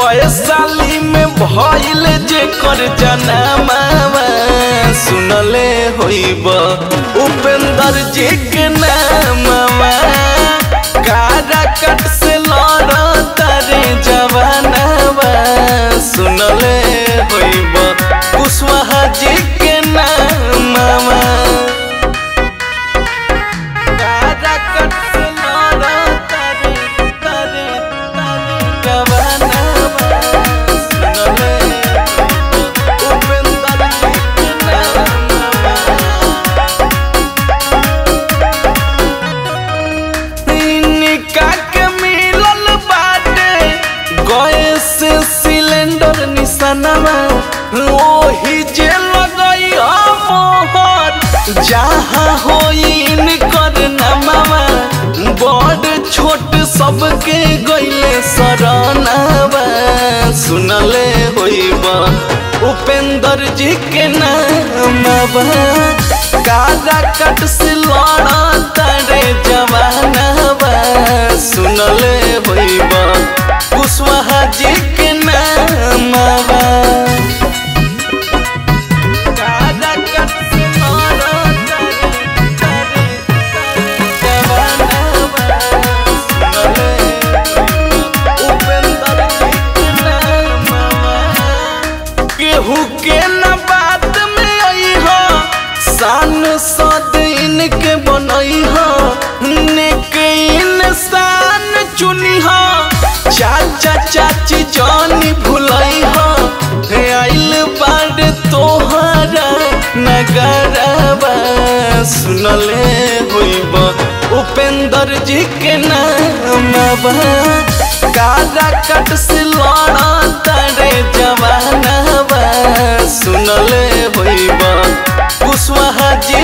वैशाली में भइल जेकर जनमावा सुनले होइब उपेंद्र जी के नामवा। काराकट से लड़ता रे जवानवा सुनले होइब कुशवाहा जी के नामवा। काराकट से लड़ता रे जवानवा सुनले उपेंद्र जी के नामवा। निका के मिलल बाटे गैस से सिलेंडर निशानवा ओही जे लगई मोहर जहाँ होइन कर नमवा। बड़ छोट सबके गइले शरणवा सुनले होइब उपेंद्र जी के नामवा। काराकट से लड़ता रे जवानवा सुनले होइब कुशवाहा जी के नामवा। काराकट से लड़ता रे जवानवा सुनले उपेंद्र जी के नामवा। केहू के न बात में आई हो शान सदीन के बनई हो नेके इंसान चुनी हो। चाचा चाची जानी भुलई हो आइल बाड़ तोहरा नगरवा सुनले होइब उपेंद्र जी के नामवा। काराकट से लड़ता रे जवानवा सुनले होइब कुशवाहा जी